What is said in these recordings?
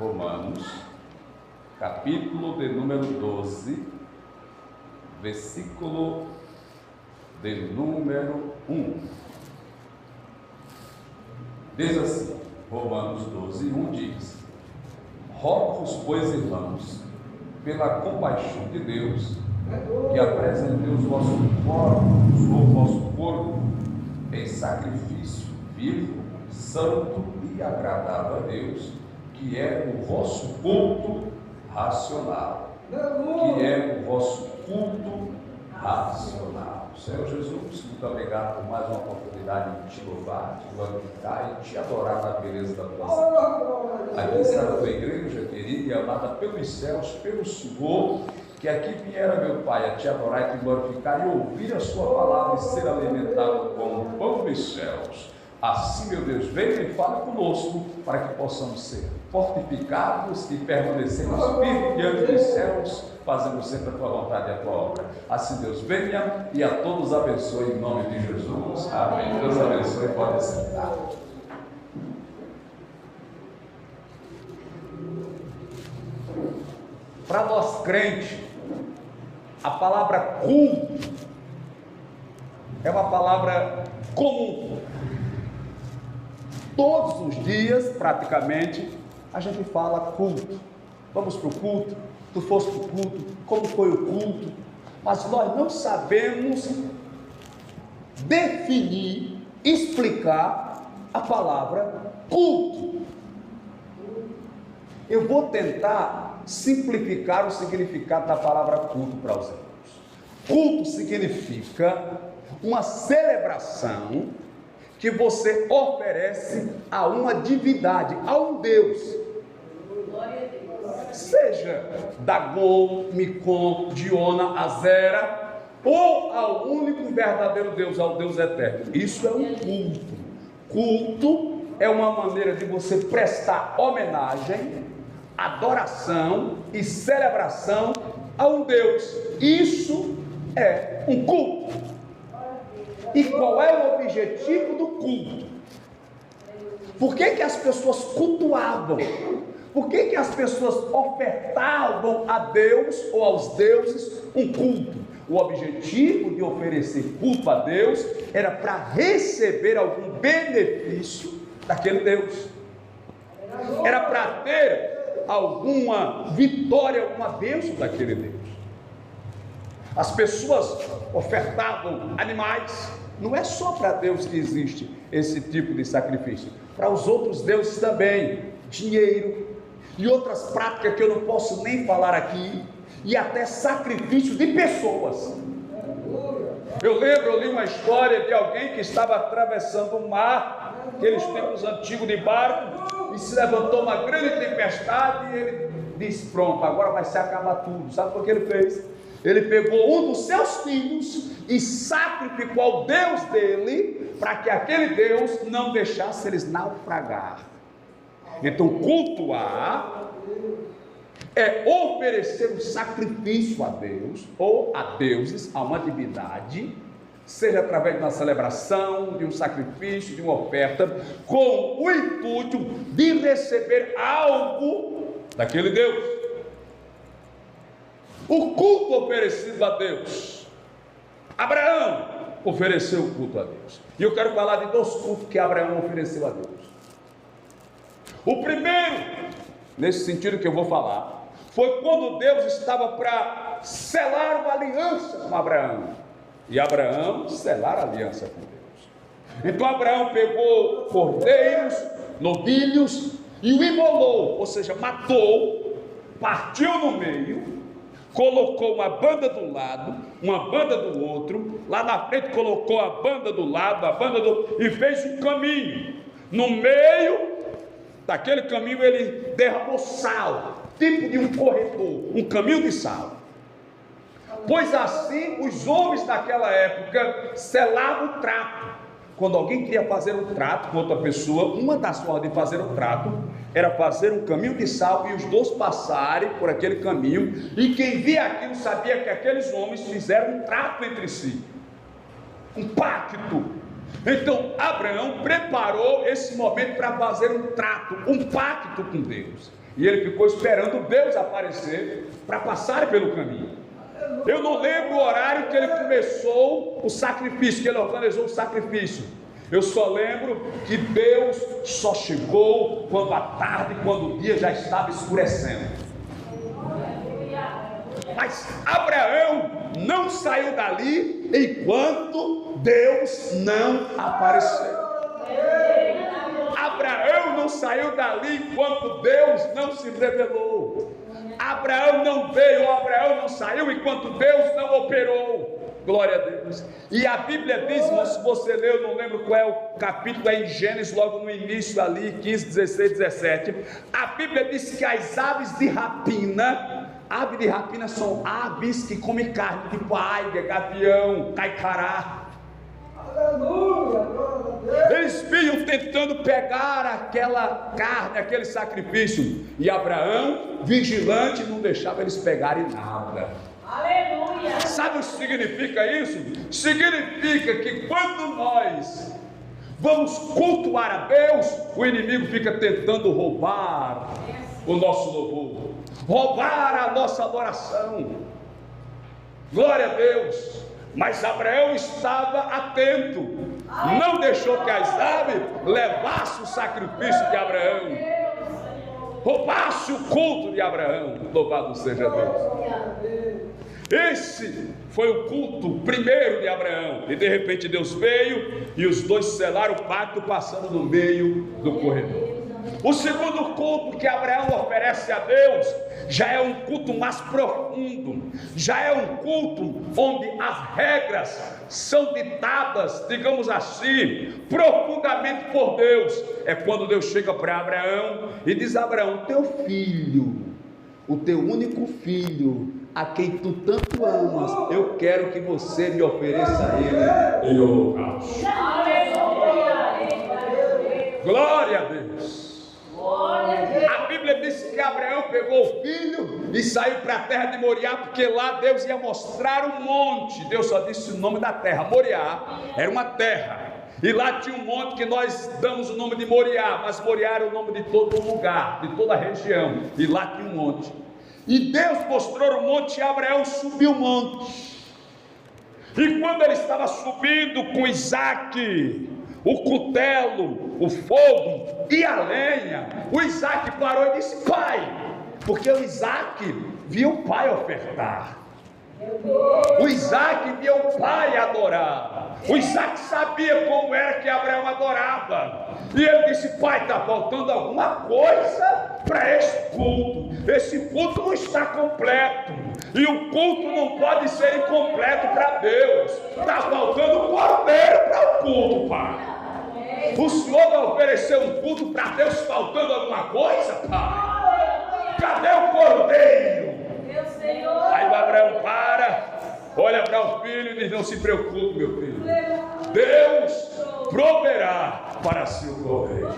Romanos, capítulo de número 12, versículo de número 1. Diz assim, Romanos 12, 1 diz: rogo-vos, pois, irmãos, pela compaixão de Deus, que apresentem os vossos corpos, o vosso corpo, em sacrifício vivo, santo e agradável a Deus, que é o vosso culto racional. Que é o vosso culto racional. Senhor Jesus, muito obrigado por mais uma oportunidade de te louvar, te glorificar e te adorar na beleza da tua santidade. Aqui está a tua igreja querida e amada pelos céus, pelo Senhor, que aqui viera, meu Pai, a te adorar e te glorificar e ouvir a sua palavra e ser alimentado com o pão dos céus. Assim, meu Deus, venha e fale conosco para que possamos ser fortificados e permanecermos firmes diante dos céus, fazendo sempre a tua vontade e a tua obra. Assim, Deus, venha e a todos abençoe em nome de Jesus. Amém. Deus abençoe, pode sentar. Para nós crentes, a palavra culto é uma palavra comum. Todos os dias, praticamente, a gente fala culto. Vamos para o culto, tu foste para o culto, como foi o culto? Mas nós não sabemos definir, explicar a palavra culto. Eu vou tentar simplificar o significado da palavra culto para os irmãos. Culto significa uma celebração que você oferece a uma divindade, a um Deus, seja Dagon, Micom, Diona, Azera, ou ao único verdadeiro Deus, ao Deus eterno. Isso é um culto. Culto é uma maneira de você prestar homenagem, adoração e celebração a um Deus. Isso é um culto. E qual é o objetivo do culto? Por que as pessoas cultuavam? Por que as pessoas ofertavam a Deus ou aos deuses um culto? O objetivo de oferecer culto a Deus era para receber algum benefício daquele Deus. Era para ter alguma vitória, alguma bênção daquele Deus. As pessoas ofertavam animais. Não é só para Deus que existe esse tipo de sacrifício. Para os outros deuses também. Dinheiro e outras práticas que eu não posso nem falar aqui. E até sacrifício de pessoas. Eu li uma história de alguém que estava atravessando o mar, aqueles tempos antigos de barco, e se levantou uma grande tempestade, e ele disse: pronto, agora vai se acabar tudo. Sabe o que ele fez? Ele pegou um dos seus filhos e sacrificou ao Deus dele, para que aquele Deus não deixasse eles naufragar. Então, cultuar é oferecer um sacrifício a Deus, ou a deuses, a uma divindade, seja através de uma celebração, de um sacrifício, de uma oferta, com o intuito de receber algo daquele Deus. O culto oferecido a Deus. Abraão ofereceu o culto a Deus. E eu quero falar de dois cultos que Abraão ofereceu a Deus. O primeiro, nesse sentido que eu vou falar, foi quando Deus estava para selar uma aliança com Abraão. E Abraão selar a aliança com Deus. Então Abraão pegou cordeiros, novilhos e o imolou, ou seja, matou, partiu no meio, colocou uma banda do lado, uma banda do outro, lá na frente colocou a banda do lado, a banda do... e fez um caminho. No meio daquele caminho ele derramou sal, tipo de um corredor, um caminho de sal. Pois assim os homens daquela época selavam o trato. Quando alguém queria fazer um trato com outra pessoa, uma das formas de fazer um trato era fazer um caminho de sal e os dois passarem por aquele caminho, e quem via aquilo sabia que aqueles homens fizeram um trato entre si, um pacto. Então Abraão preparou esse momento para fazer um trato, um pacto com Deus. E ele ficou esperando Deus aparecer para passar pelo caminho. Eu não lembro o horário que ele começou o sacrifício, que ele organizou o sacrifício. Eu só lembro que Deus só chegou quando a tarde, quando o dia já estava escurecendo. Mas Abraão não saiu dali enquanto Deus não apareceu. Abraão não saiu dali enquanto Deus não se revelou. Abraão não veio, Abraão não saiu enquanto Deus não operou. Glória a Deus. E a Bíblia diz, se você leu, não lembro qual é o capítulo, é em Gênesis, logo no início ali, 15, 16, 17. A Bíblia diz que as aves de rapina são aves que comem carne, tipo águia, gavião, caicará. Eles vinham tentando pegar aquela carne, aquele sacrifício, e Abraão, vigilante, não deixava eles pegarem nada. Aleluia. Sabe o que significa isso? Significa que quando nós vamos cultuar a Deus, o inimigo fica tentando roubar o nosso louvor, roubar a nossa adoração. Glória a Deus. Mas Abraão estava atento, não deixou que as aves levassem o sacrifício de Abraão, roubasse o culto de Abraão. Louvado seja Deus. Esse foi o culto primeiro de Abraão. E de repente Deus veio e os dois selaram o pacto, passando no meio do corredor. O segundo culto que Abraão oferece a Deus já é um culto mais profundo, já é um culto onde as regras são ditadas, digamos assim, profundamente por Deus. É quando Deus chega para Abraão e diz: Abraão, teu filho, o teu único filho, a quem tu tanto amas, eu quero que você me ofereça a ele em holocausto. Glória a Deus. A Bíblia diz que Abraão pegou o filho e saiu para a terra de Moriá, porque lá Deus ia mostrar um monte. Deus só disse o nome da terra. Moriá era uma terra, e lá tinha um monte que nós damos o nome de Moriá, mas Moriá era o nome de todo lugar, de toda a região, e lá tinha um monte. E Deus mostrou o monte e Abraão subiu o monte. E quando ele estava subindo com Isaque, o cutelo, o fogo e a lenha, o Isaque parou e disse: pai, porque o Isaque viu o pai ofertar, o Isaque viu o pai adorar, o Isaque sabia como era que Abraão adorava, e ele disse: pai, está faltando alguma coisa para esse culto não está completo, e o culto não pode ser incompleto para Deus, está faltando um cordeiro para o culto, pai. O Senhor vai oferecer um culto para Deus faltando alguma coisa, pai? Cadê o cordeiro? Aí o Abraão olha para o filho e diz: não se preocupe, meu filho, Deus proverá para si o cordeiro.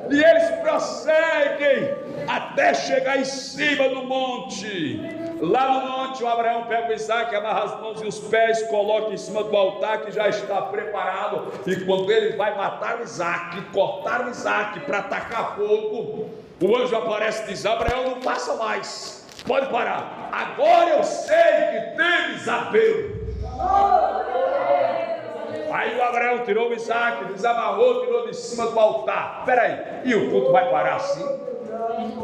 E eles prosseguem até chegar em cima do monte. Lá no monte, o Abraão pega o Isaque, amarra as mãos e os pés, coloca em cima do altar que já está preparado. E quando ele vai matar o Isaque, cortar o Isaque para atacar fogo, o anjo aparece e diz: Abraão, não passa mais, pode parar. Agora eu sei que temes a Deus. Aí o Abraão tirou o Isaque, desamarrou, tirou de cima do altar. Espera aí, e o culto vai parar assim?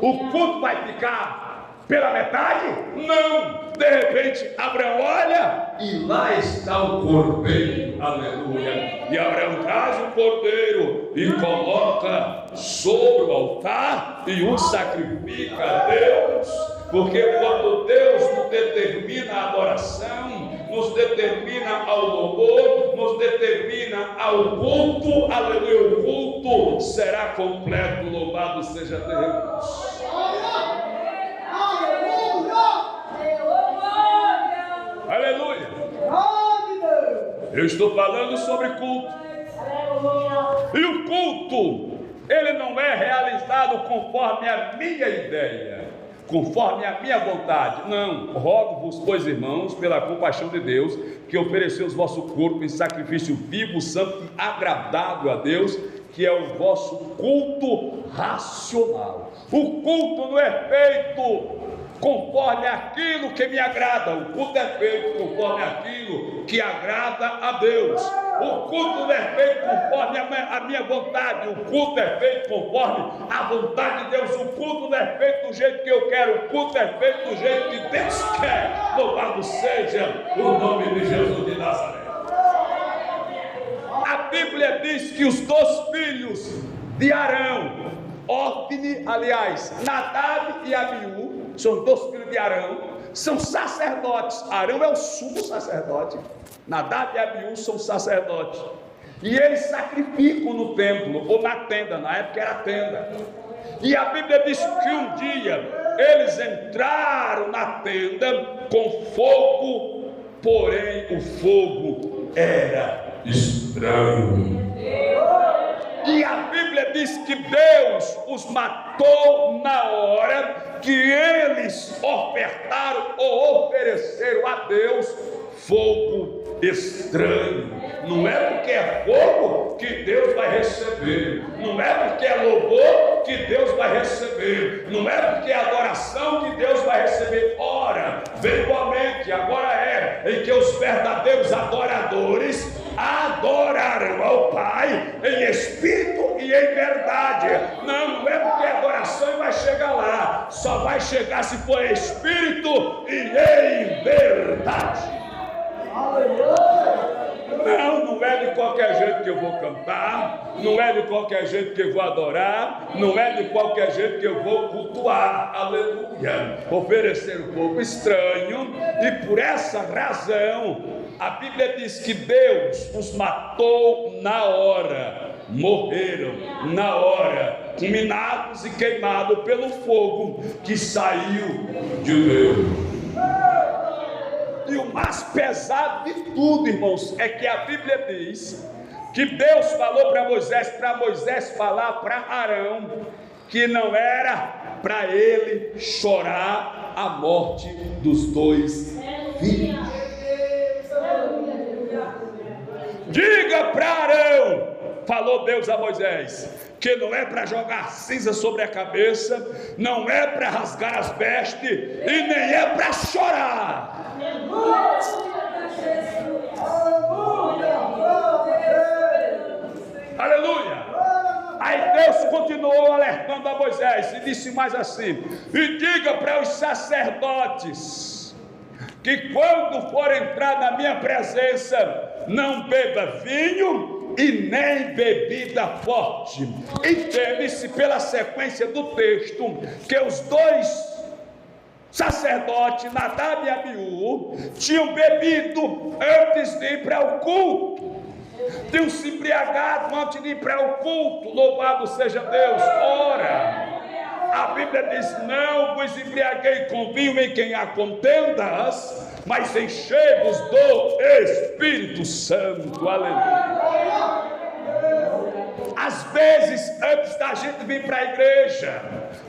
O culto vai ficar pela metade? Não! De repente Abraão olha e lá está o cordeiro. Aleluia! E Abraão traz o cordeiro e coloca sobre o altar e o sacrifica a Deus. Porque quando Deus nos determina a adoração, nos determina ao louvor, nos determina ao culto, aleluia, o culto será completo. Louvado seja Deus. Aleluia. Eu estou falando sobre culto. E o culto, ele não é realizado conforme a minha ideia, conforme a minha vontade. Não, rogo-vos, pois, irmãos, pela compaixão de Deus, que ofereceis o vosso corpo em sacrifício vivo, santo e agradável a Deus, que é o vosso culto racional. O culto não é feito conforme aquilo que me agrada, o culto é feito conforme aquilo que agrada a Deus. O culto não é feito conforme a minha vontade, o culto é feito conforme a vontade de Deus. O culto não é feito do jeito que eu quero, o culto é feito do jeito que Deus quer. Louvado seja o nome de Jesus de Nazaré. A Bíblia diz que os 2 filhos de Arão, Ofni, aliás, Nadab e Abiú, são 2 filhos de Arão, são sacerdotes. Arão é o sumo sacerdote, Nadab e Abiú são sacerdotes, e eles sacrificam no templo, ou na tenda, na época era tenda. E a Bíblia diz que um dia eles entraram na tenda com fogo, porém o fogo era estranho. E a Bíblia diz que Deus os matou na hora que eles ofertaram ou ofereceram a Deus fogo estranho. Não é porque é fogo que Deus vai receber, não é porque é louvor que Deus vai receber, não é porque é adoração que Deus vai receber. Ora, eventualmente, agora é em que os verdadeiros adoradores adorarão ao Pai em espírito e em verdade. Não é porque é adoração e vai chegar lá, só vai chegar se for em espírito e em verdade. Não é de qualquer jeito que eu vou cantar, não é de qualquer jeito que eu vou adorar, não é de qualquer jeito que eu vou cultuar, aleluia, oferecer um pouco estranho. E por essa razão a Bíblia diz que Deus os matou na hora, morreram na hora, fulminados e queimados pelo fogo que saiu de Deus. E o mais pesado de tudo, irmãos, é que a Bíblia diz que Deus falou para Moisés falar para Arão que não era para ele chorar a morte dos 2 filhos. Diga para Arão, falou Deus a Moisés, que não é para jogar cinza sobre a cabeça, não é para rasgar as vestes e nem é para chorar. Aleluia. Aí Deus continuou alertando a Moisés e disse mais assim: e diga para os sacerdotes que quando for entrar na minha presença, não beba vinho e nem bebida forte. Entende-se pela sequência do texto que os 2 sacerdotes, Nadab e Abiú, tinham bebido antes de ir para o culto, tinham se embriagado antes de ir para o culto. Louvado seja Deus. Ora, a Bíblia diz: não vos embriaguei com vinho em quem há contendas, mas enchei-vos do Espírito Santo. Aleluia. Às vezes, antes da gente vir para a igreja,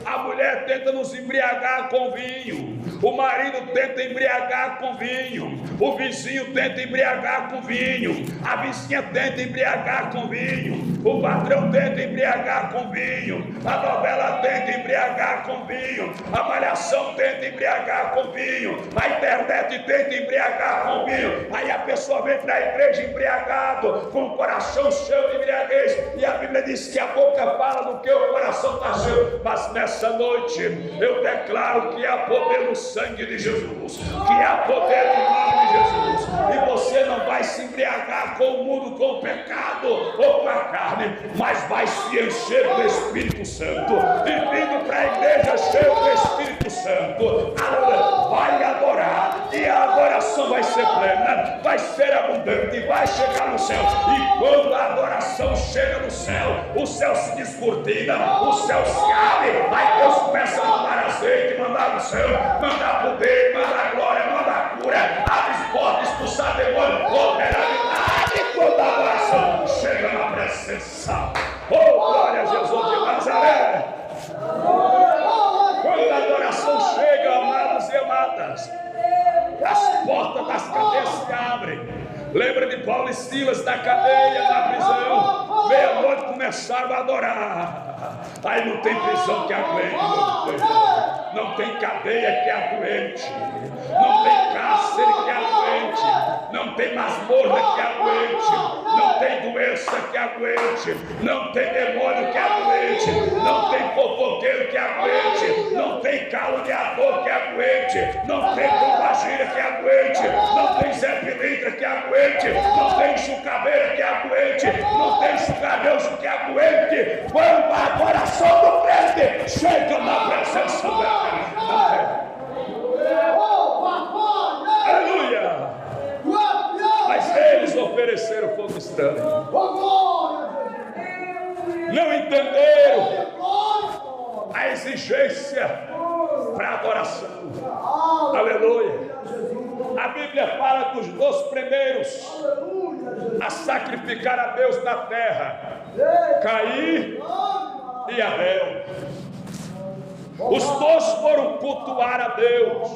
a mulher tenta nos embriagar com vinho, o marido tenta embriagar com vinho, o vizinho tenta embriagar com vinho, a vizinha tenta embriagar com vinho, o patrão tenta embriagar com vinho, a novela tenta embriagar com vinho, a malhação tenta embriagar com vinho, a internet tenta embriagar com vinho. Aí a pessoa vem para a igreja embriagado, com o coração cheio de embriaguez, e a Bíblia diz que a boca fala do que o coração está cheio. Mas nessa noite eu declaro que há poder no sangue de Jesus, que há poder no nome de Jesus, e você não vai se embriagar com o mundo, com o pecado ou com a carne, mas vai se encher do Espírito Santo, e vindo para a igreja cheio do Espírito Santo, vai adorar, e a adoração vai ser plena, vai ser abundante, vai chegar no céu. E quando a adoração chega no céu se descortina, o céu se abre, aí Deus começa a mandar azeite, mandar no céu, mandar poder, mandar glória, mandar cura, abre as portas, expulsar demônio, operabilidade. Quando a adoração chega na presença, oh glória a Jesus de Nazaré. Quando a adoração chega, amados e amadas, as portas das cadeias se abrem. Lembra de Paulo e Silas na cadeia, na prisão, meia-noite, começaram a adorar. Aí não tem prisão que aguente, não tem cadeia que aguente, não tem cárcere que aguente, não tem masmorra que aguente, não tem doença que aguente, não tem demônio que aguente, não tem fofoqueiro que aguente, não tem caluniador que aguente, não tem pombagira que aguente, não tem Zé Pilintra que aguente, não tem chucabeira que aguente, não tem chucadeus que aguente. Quando a adoração do crente chega na presença dele. Aleluia! Mas eles ofereceram fogo estranho. Não entenderam a exigência para adoração. Aleluia! A Bíblia fala dos 2 primeiros a sacrificar a Deus na terra: Caim e Abel. Os 2 foram cultuar a Deus,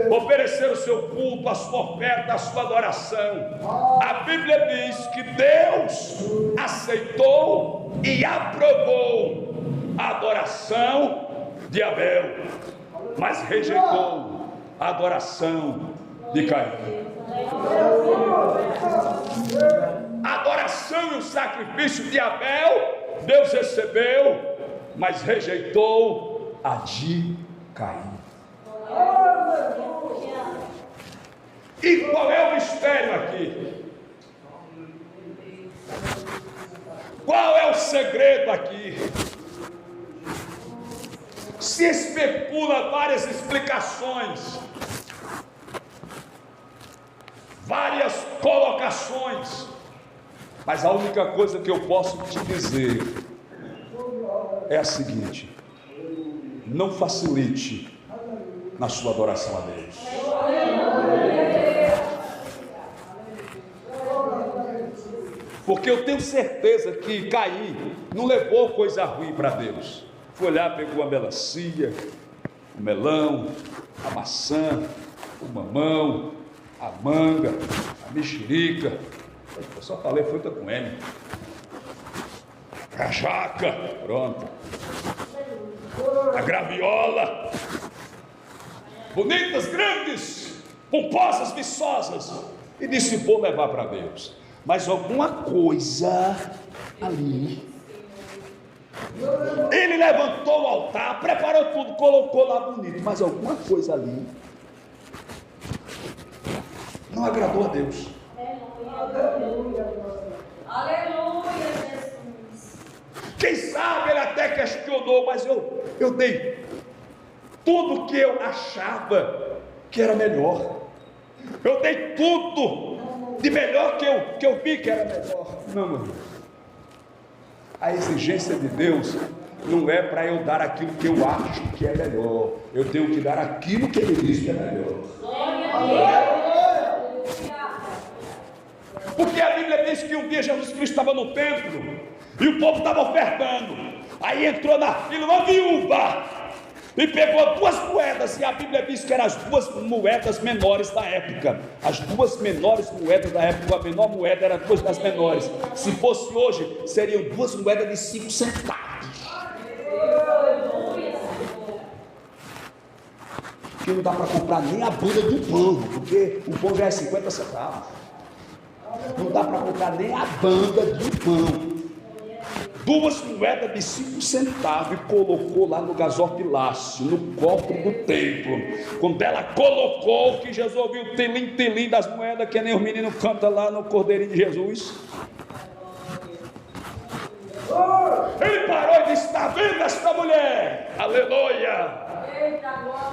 oferecer o seu culto, a sua oferta, a sua adoração. A Bíblia diz que Deus aceitou e aprovou a adoração de Abel, mas rejeitou a adoração de Caim. A adoração e o sacrifício de Abel Deus recebeu, mas rejeitou a de Caim. E qual é o mistério aqui? Qual é o segredo aqui? Se especula várias explicações, várias colocações, mas a única coisa que eu posso te dizer é a seguinte: não facilite na sua adoração a Deus. Porque eu tenho certeza que Caim não levou coisa ruim para Deus. Foi lá, pegou a melancia, o melão, a maçã, o mamão, a manga, a mexerica. Eu só falei fruta com M. A jaca, pronto. A graviola, bonitas, grandes, pomposas, viçosas, e disse: vou levar para Deus. Mas alguma coisa ali, ele levantou o altar, preparou tudo, colocou lá bonito, mas alguma coisa ali não agradou a Deus. Aleluia, Jesus. Quem sabe ele até questionou, mas eu dei tudo que eu achava que era melhor. Eu dei tudo de melhor que eu vi que era melhor. Não, meu irmão. A exigência de Deus não é para eu dar aquilo que eu acho que é melhor. Eu tenho que dar aquilo que Ele diz que é melhor. Porque a Bíblia diz que um dia Jesus Cristo estava no templo e o povo estava ofertando. Aí entrou na fila uma viúva e pegou 2 moedas, e a Bíblia diz que eram as 2 moedas menores da época. As 2 menores moedas da época, a menor moeda era 2 das menores. Se fosse hoje, seriam 2 moedas de 5 centavos. Que não dá para comprar nem a banda do pão, porque o pão já é 50 centavos. Não dá para comprar nem a banda do pão. 2 moedas de 5 centavos e colocou lá no gasofilácio, no cofre do templo. Quando ela colocou, que Jesus ouviu o telim das moedas, que nem os meninos cantam lá no Cordeirinho de Jesus. Ele parou e disse: está vendo esta mulher? Aleluia!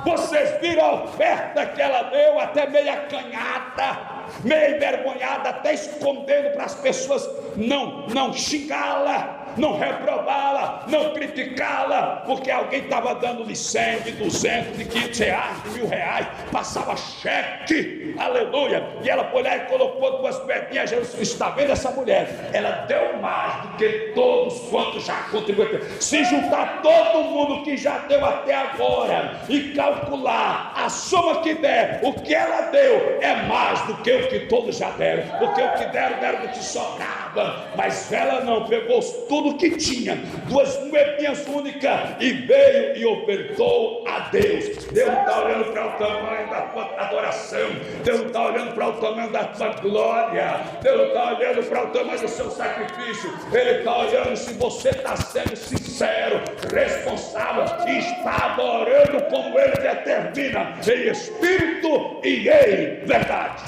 Vocês viram a oferta que ela deu, até meio acanhada, meio envergonhada, até escondendo para as pessoas não xingá-la, não reprová-la, não criticá-la, porque alguém estava dando de 100, de 200, de 500 reais, de 1000 reais, passava cheque, aleluia, e ela foi lá e colocou 2 moedinhas. Jesus está vendo essa mulher? Ela deu mais do que todos quantos já contribuíram. Se juntar todo mundo que já deu até agora e calcular a soma que der, o que ela deu é mais do que o que todos já deram, porque o que deram do que sobrava, mas ela não, pegou tudo tudo que tinha, 2 moedinhas únicas, e veio e ofertou a Deus. Deus não está olhando para o tamanho da tua adoração, Deus não está olhando para o tamanho da tua glória, Deus não está olhando para o tamanho do seu sacrifício, Ele está olhando se você está sendo sincero, responsável, e está adorando como Ele determina, em espírito e em verdade.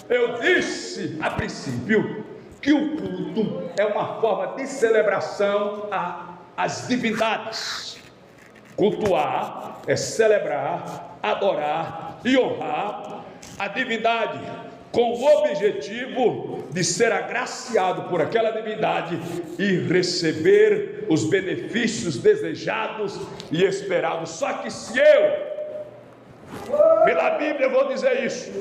Eu disse a princípio que o culto é uma forma de celebração às divindades. Cultuar é celebrar, adorar e honrar a divindade, com o objetivo de ser agraciado por aquela divindade e receber os benefícios desejados e esperados. Só que se eu, pela Bíblia eu vou dizer isso,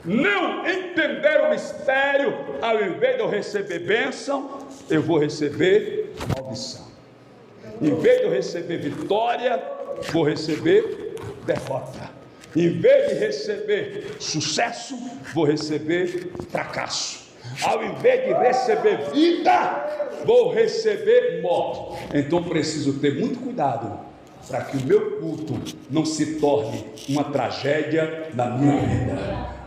não entender o mistério, ao invés de eu receber bênção, eu vou receber maldição. Em vez de eu receber vitória, vou receber derrota. Em vez de receber sucesso, vou receber fracasso. Ao invés de receber vida, vou receber morte. Então preciso ter muito cuidado para que o meu culto não se torne uma tragédia na minha vida,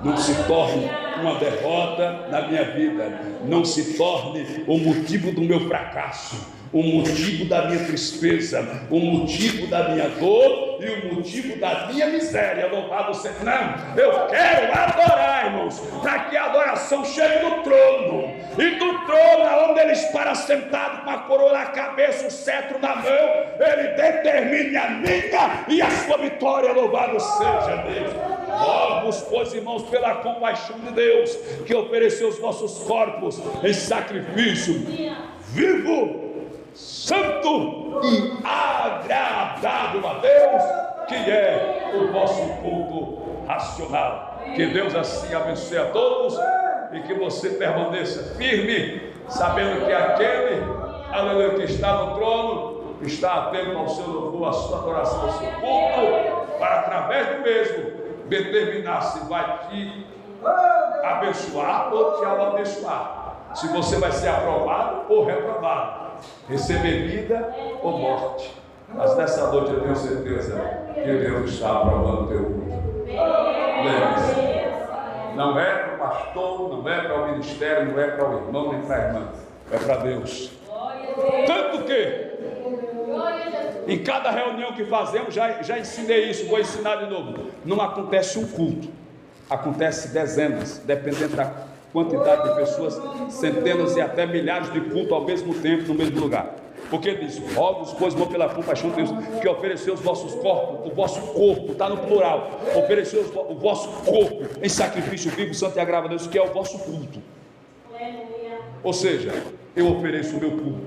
não se torne uma derrota na minha vida, não se torne o motivo do meu fracasso, o motivo da minha tristeza, o motivo da minha dor e o motivo da minha miséria. Louvado seja. Não, eu quero adorar, irmãos, para que a adoração chegue do trono, e do trono onde Ele está sentado com a coroa na cabeça, o cetro na mão, Ele determine a minha e a sua vitória. Louvado seja Deus. Rogo-vos, pois, irmãos, pela compaixão de Deus, que ofereceu os vossos corpos em sacrifício vivo, santo e agradável a Deus, que é o vosso culto racional. Que Deus assim abençoe a todos e que você permaneça firme, sabendo que aquele, aleluia, que está no trono, está atento ao seu louvor, à sua adoração, ao seu culto, para através do mesmo determinar se vai te abençoar ou te amaldiçoar, se você vai ser aprovado ou reprovado, receber vida ou morte. Mas nessa noite eu tenho certeza que Deus está aprovando o teu culto. Lembre-se, não é para o pastor, não é para o ministério, não é para o irmão nem para a irmã, é para Deus. Tanto que em cada reunião que fazemos, já ensinei isso, vou ensinar de novo. Não acontece um culto, acontece dezenas, dependendo da quantidade de pessoas, centenas e até milhares de cultos ao mesmo tempo, no mesmo lugar. Porque ele diz: rogo-vos, pois, irmão, pela compaixão de Deus, que ofereceu os vossos corpos, o vosso corpo, está no plural, ofereceu o vosso corpo em sacrifício vivo, santo e agradável a Deus, que é o vosso culto. Ou seja, eu ofereço o meu culto,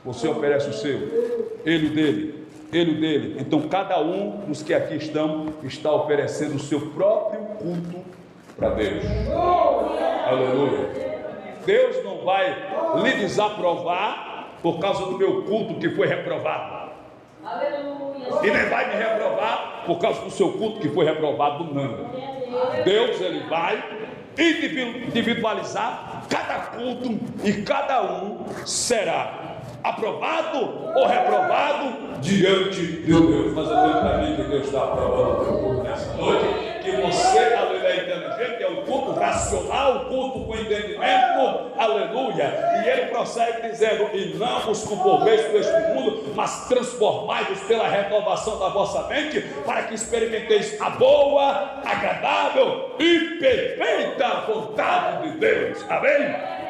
você oferece o seu, ele o dele, ele o dele. Então cada um dos que aqui estão está oferecendo o seu próprio culto para Deus. Aleluia. Deus não vai lhe desaprovar por causa do meu culto que foi reprovado. E nem vai me reprovar por causa do seu culto que foi reprovado, não. Deus, Ele vai individualizar cada culto e cada um será aprovado ou reprovado diante de Deus. Mas eu tenho para mim que Deus está aprovando o teu culto nessa noite, que você, aleluia, é inteligente, é o culto racional, o culto com entendimento, aleluia. E ele prossegue dizendo: e não vos conformeis com este mundo, mas transformai-vos pela renovação da vossa mente, para que experimenteis a boa, agradável e perfeita vontade de Deus. Amém?